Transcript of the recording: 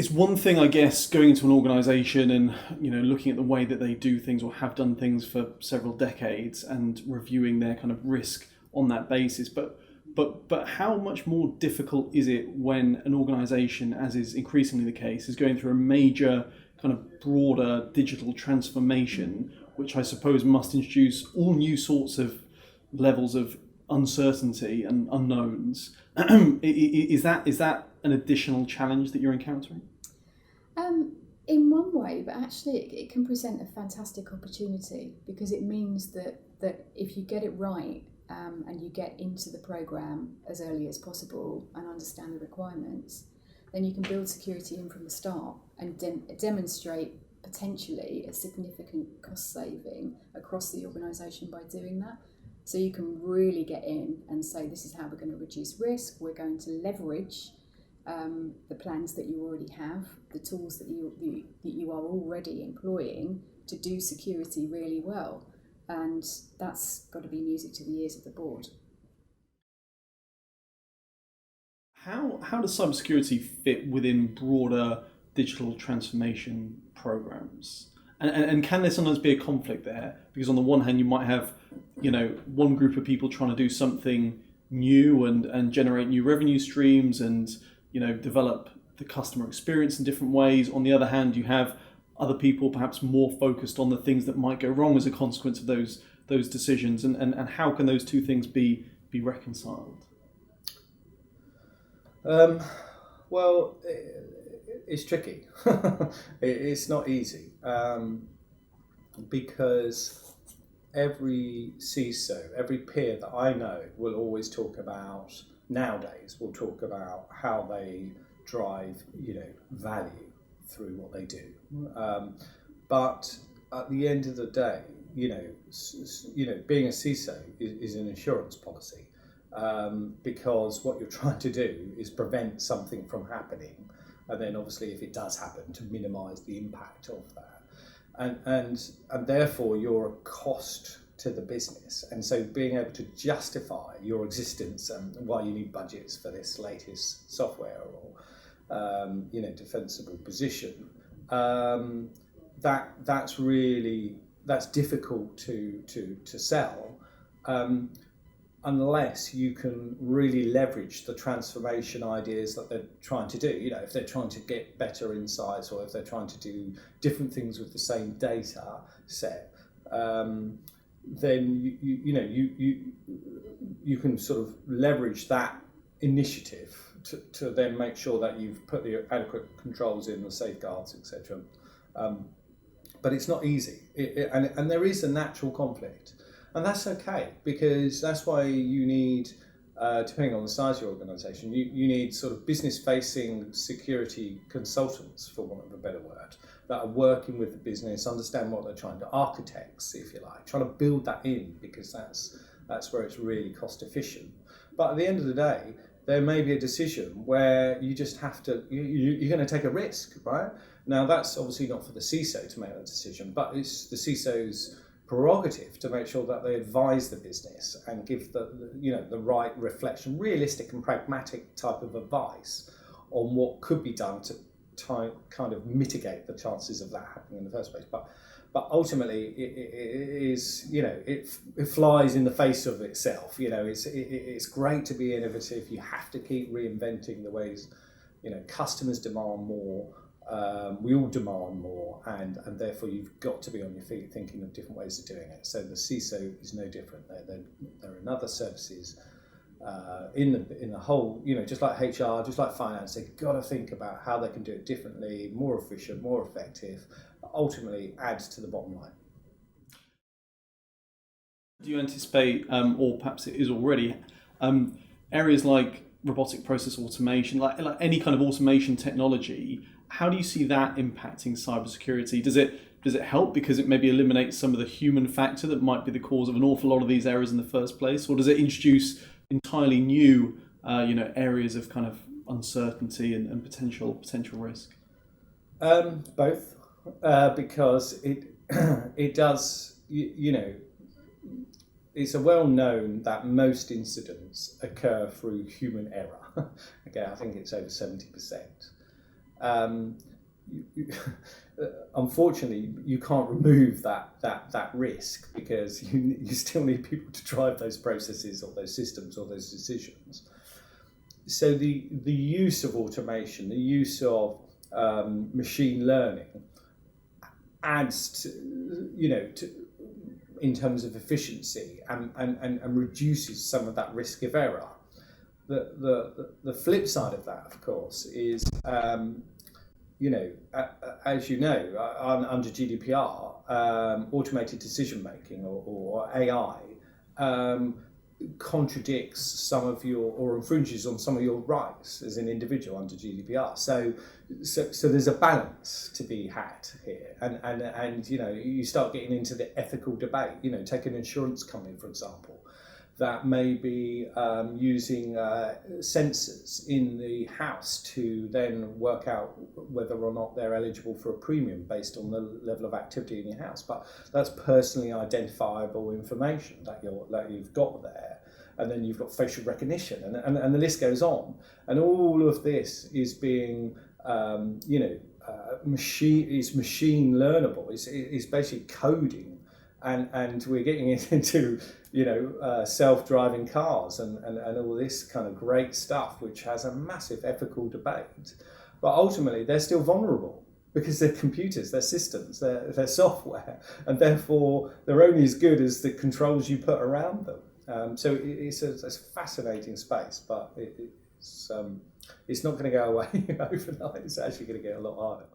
It's one thing, I guess, going into an organisation and looking at the way that they do things or have done things for several decades and reviewing their kind of risk on that basis. But how much more difficult is it when an organisation, as is increasingly the case, is going through a major kind of broader digital transformation, which I suppose must introduce all new sorts of levels of uncertainty and unknowns? Is that an additional challenge that you're encountering? In one way, but actually it can present a fantastic opportunity, because it means that if you get it right, and you get into the programme as early as possible and understand the requirements, then you can build security in from the start and demonstrate potentially a significant cost saving across the organisation by doing that. So you can really get in and say, this is how we're going to reduce risk, we're going to leverage the plans that you already have, the tools that you are already employing to do security really well. And that's got to be music to the ears of the board. How does cybersecurity fit within broader digital transformation programs? And can there sometimes be a conflict there? Because on the one hand, you might have, one group of people trying to do something new and generate new revenue streams and, develop the customer experience in different ways. On the other hand, you have other people perhaps more focused on the things that might go wrong as a consequence of those decisions. And how can those two things be reconciled? Well, it's tricky. It's not easy, because every CISO, every peer that I know will always talk about, nowadays, will talk about how they drive, value through what they do. But at the end of the day, being a CISO is an insurance policy. Because what you're trying to do is prevent something from happening, and then obviously if it does happen, to minimise the impact of that, and therefore you're a cost to the business. And so being able to justify your existence and why you need budgets for this latest software or defensible position, that's difficult to sell. Unless you can really leverage the transformation ideas that they're trying to do. If they're trying to get better insights, or if they're trying to do different things with the same data set, then you can sort of leverage that initiative to then make sure that you've put the adequate controls in, the safeguards, etc. But it's not easy, and there is a natural conflict. And that's okay, because that's why you need, depending on the size of your organisation, you need sort of business-facing security consultants, for want of a better word, that are working with the business, understand what they're trying to, architects, if you like, trying to build that in, because that's where it's really cost efficient. But at the end of the day, there may be a decision where you just have to, you're going to take a risk, right? Now, that's obviously not for the CISO to make that decision, but it's the CISO's prerogative to make sure that they advise the business and give the right reflection, realistic and pragmatic type of advice on what could be done to kind of mitigate the chances of that happening in the first place. But ultimately, it is, it flies in the face of itself. It's great to be innovative. You have to keep reinventing the ways. Customers demand more. We all demand more, and therefore you've got to be on your feet thinking of different ways of doing it. So the CISO is no different. There are another services in the whole, just like HR, just like finance. They've got to think about how they can do it differently, more efficient, more effective, ultimately adds to the bottom line. Do you anticipate, or perhaps it is already, areas like robotic process automation, like any kind of automation technology? How do you see that impacting cybersecurity? Does it help because it maybe eliminates some of the human factor that might be the cause of an awful lot of these errors in the first place, or does it introduce entirely new, areas of kind of uncertainty and potential risk? Both, because it does. It's a well known that most incidents occur through human error. Okay, I think it's over 70%. unfortunately, you can't remove that risk, because you still need people to drive those processes or those systems or those decisions. So the use of automation, the use of machine learning adds in terms of efficiency and reduces some of that risk of error. The flip side of that, of course, is as you know, under GDPR, automated decision making or AI contradicts some of your, or infringes on some of your rights as an individual under GDPR. So there's a balance to be had here, and you start getting into the ethical debate. Take an insurance company, for example, that may be using sensors in the house to then work out whether or not they're eligible for a premium based on the level of activity in your house. But that's personally identifiable information that you've got there. And then you've got facial recognition, and the list goes on. And all of this is being, machine learnable. It's basically coding, and we're getting into self-driving cars and all this kind of great stuff, which has a massive ethical debate. But ultimately, they're still vulnerable because they're computers, they're systems, they're software, and therefore they're only as good as the controls you put around them. So it's a fascinating space, but it's not going to go away overnight. It's actually going to get a lot harder.